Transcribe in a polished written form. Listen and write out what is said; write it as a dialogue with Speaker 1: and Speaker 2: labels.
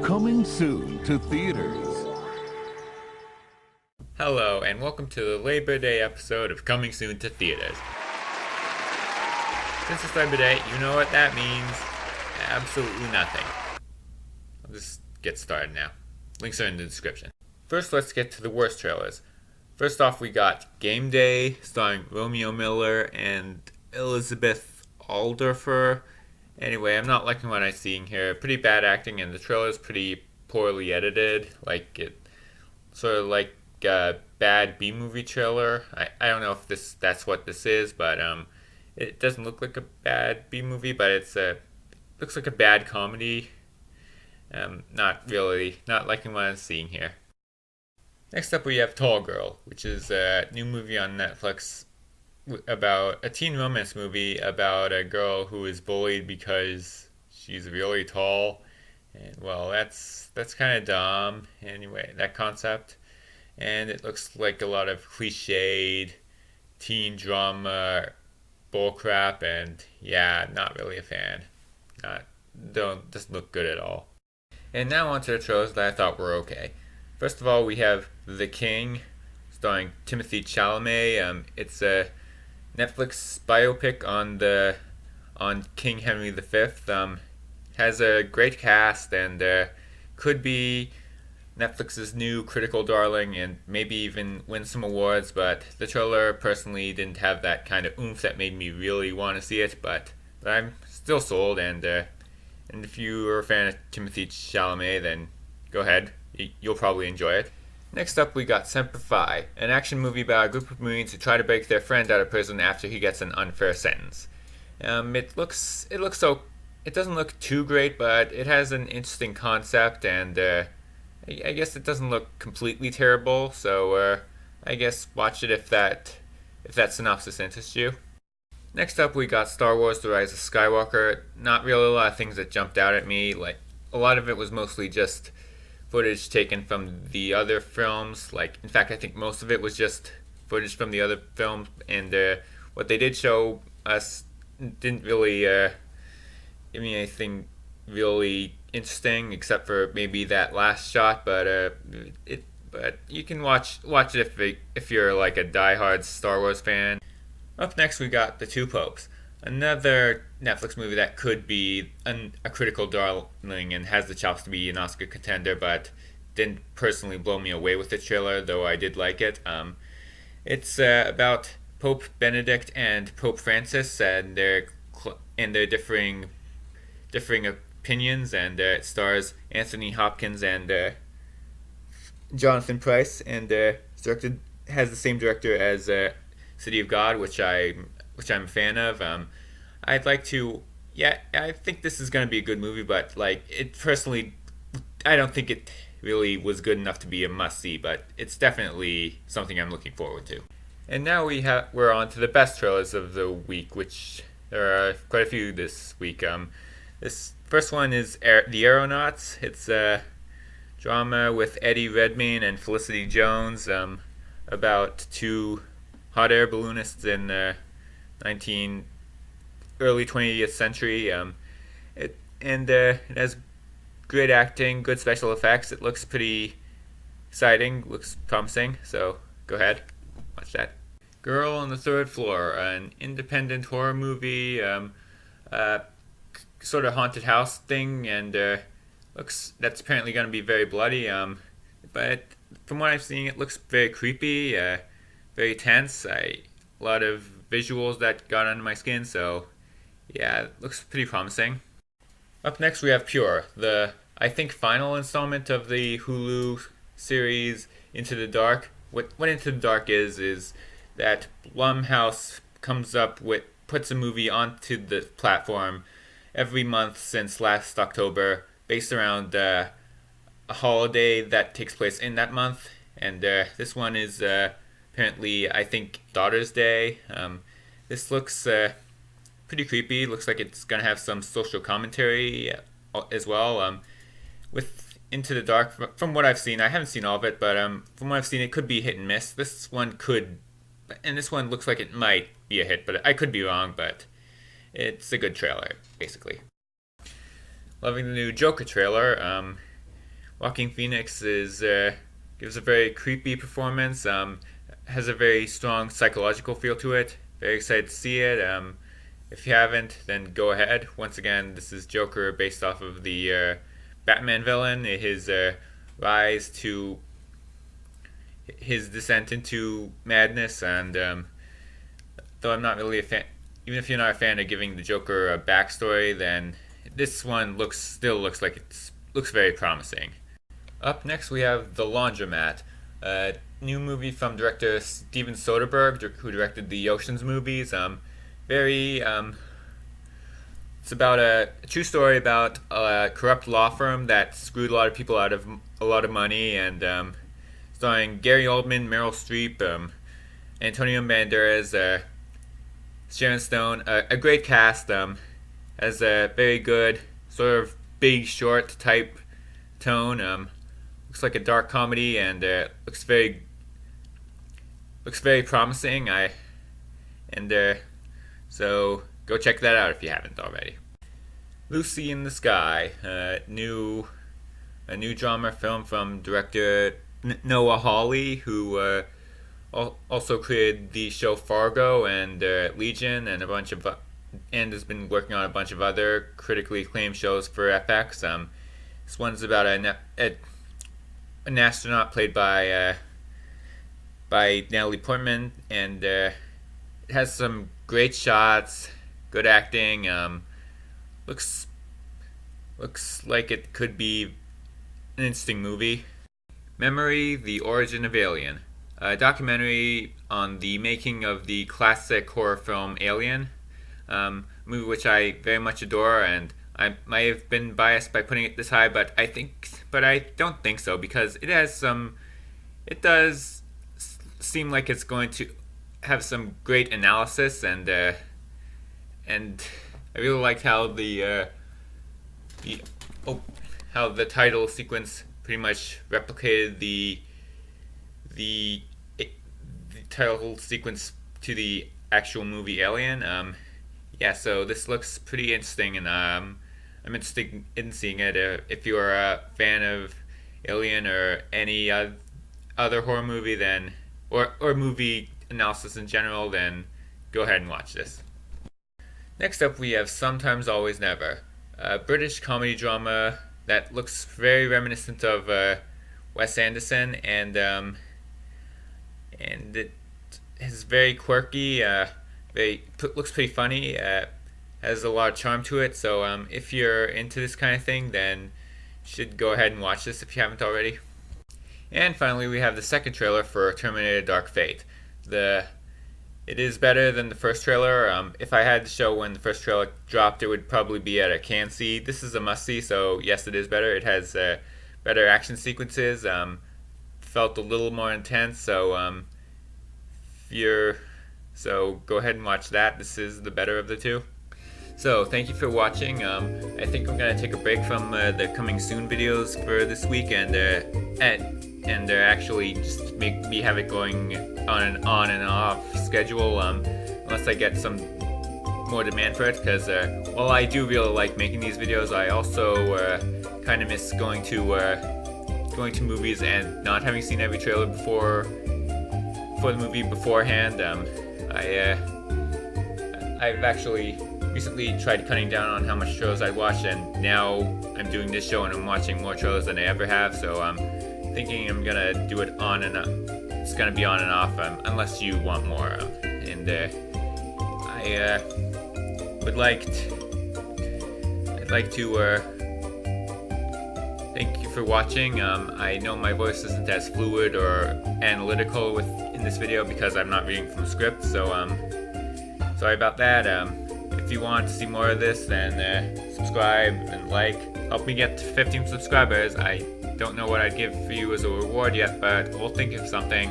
Speaker 1: Coming soon to theaters.
Speaker 2: Hello, and welcome to the Labor Day episode of Coming Soon to Theaters. Since it's Labor Day, you know what that means. Absolutely nothing. I'll just get started now. Links are in the description. First, let's get to the worst trailers. First off, we got Game Day, starring Romeo Miller and Elizabeth Alderfer. Anyway, I'm not liking what I'm seeing here. Pretty bad acting, and the trailer is pretty poorly edited. Sort of like a bad B-movie trailer. I don't know if that's what this is, but it doesn't look like a bad B-movie, but looks like a bad comedy. Not liking what I'm seeing here. Next up, we have Tall Girl, which is a new movie on Netflix about a teen romance movie about a girl who is bullied because she's really tall. And well, that's kind of dumb. Anyway, that concept. And it looks like a lot of cliched teen drama bullcrap, and yeah, not really a fan. Doesn't look good at all. And now on to the trailers that I thought were okay. First of all, we have The King, starring Timothée Chalamet. It's a Netflix biopic on King Henry V. Has a great cast and could be Netflix's new critical darling and maybe even win some awards, but the trailer personally didn't have that kind of oomph that made me really want to see it, but I'm still sold, and if you're a fan of Timothée Chalamet, then go ahead, you'll probably enjoy it. Next up, we got Semper Fi, an action movie about a group of Marines who try to break their friend out of prison after he gets an unfair sentence. It doesn't look too great, but it has an interesting concept, and I guess it doesn't look completely terrible. So I guess watch it if that synopsis interests you. Next up, we got Star Wars: The Rise of Skywalker. Not really a lot of things that jumped out at me. Like, a lot of it was mostly just footage taken from the other films. In fact, I think most of it was just footage from the other films, and what they did show us didn't really give me anything really interesting, except for maybe that last shot. But you can watch it if you're like a diehard Star Wars fan. Up next, we got The Two Popes, another Netflix movie that could be a critical darling and has the chops to be an Oscar contender, but didn't personally blow me away with the trailer, though I did like it. It's about Pope Benedict and Pope Francis and their differing opinions, and it stars Anthony Hopkins and Jonathan Pryce, and has the same director as City of God, which I'm a fan of. I think this is going to be a good movie, but I don't think it really was good enough to be a must-see, but it's definitely something I'm looking forward to. And now we're on to the best trailers of the week, which there are quite a few this week. This first one is The Aeronauts. It's a drama with Eddie Redmayne and Felicity Jones about two hot air balloonists in the early 20th century. It has great acting, good special effects. It looks pretty exciting, looks promising, so go ahead, watch that. Girl on the Third Floor, an independent horror movie, sort of haunted house thing, and that's apparently going to be very bloody, but from what I've seen, it looks very creepy, very tense. A lot of visuals that got under my skin, so yeah, it looks pretty promising. Up next, we have Pure, the final installment of the Hulu series Into the Dark. What Into the Dark is that Blumhouse puts a movie onto the platform every month since last October, based around a holiday that takes place in that month, and this one is apparently, I think, Daughter's Day. This looks pretty creepy. Looks like it's going to have some social commentary as well. With Into the Dark, from what I've seen, I haven't seen all of it, but from what I've seen, it could be hit and miss. This one looks like it might be a hit, but I could be wrong, but it's a good trailer, basically. Loving the new Joker trailer. Joaquin Phoenix gives a very creepy performance. Has a very strong psychological feel to it. Very excited to see it. If you haven't, then go ahead. Once again, this is Joker based off of the Batman villain. His rise to his descent into madness, and though I'm not really a fan, even if you're not a fan of giving the Joker a backstory, then this one still looks like looks very promising. Up next, we have The Laundromat, a new movie from director Steven Soderbergh, who directed the Ocean's movies. It's about a true story about a corrupt law firm that screwed a lot of people out of a lot of money, and starring Gary Oldman, Meryl Streep, Antonio Banderas, Sharon Stone, a great cast. Has a very good sort of Big Short type tone. Looks like a dark comedy, and looks very promising. So go check that out if you haven't already. Lucy in the Sky, a new drama film from director Noah Hawley, who also created the show Fargo and Legion and and has been working on a bunch of other critically acclaimed shows for FX. This one's about an astronaut played by Natalie Portman, and it has some great shots, good acting. Looks like it could be an interesting movie. Memory: The Origin of Alien, a documentary on the making of the classic horror film Alien, movie which I very much adore, and I might have been biased by putting it this high, but I don't think so, because it does seem like it's going to have some great analysis, and I really liked how the title sequence pretty much replicated the title sequence to the actual movie Alien. So this looks pretty interesting, and I'm interested in seeing it. If you're a fan of Alien or any other horror movie, then or movie analysis in general, then go ahead and watch this. Next up, we have Sometimes Always Never, a British comedy drama that looks very reminiscent of Wes Anderson, and it is very quirky. Looks pretty funny. Has a lot of charm to it. So if you're into this kind of thing, then you should go ahead and watch this if you haven't already. And finally, we have the second trailer for Terminator: Dark Fate. It is better than the first trailer. If I had to show when the first trailer dropped, it would probably be at a can see. This is a must see, so yes, it is better. It has better action sequences. Felt a little more intense, so so go ahead and watch that. This is the better of the two. So thank you for watching. I think I'm gonna take a break from the coming soon videos for this week, and actually just have it going on and off schedule, unless I get some more demand for it, because while I do really like making these videos, I also kind of miss going to movies and not having seen every trailer before the movie beforehand. I've actually recently tried cutting down on how much trailers I watch, and now I'm doing this show and I'm watching more trailers than I ever have, so I'm thinking I'm gonna do it on and off. It's gonna be on and off, unless you want more. I'd like to thank you for watching. I know my voice isn't as fluid or analytical in this video because I'm not reading from a script, so sorry about that. If you want to see more of this, then subscribe and help me get to 15 subscribers. I don't know what I'd give for you as a reward yet, but we'll think of something.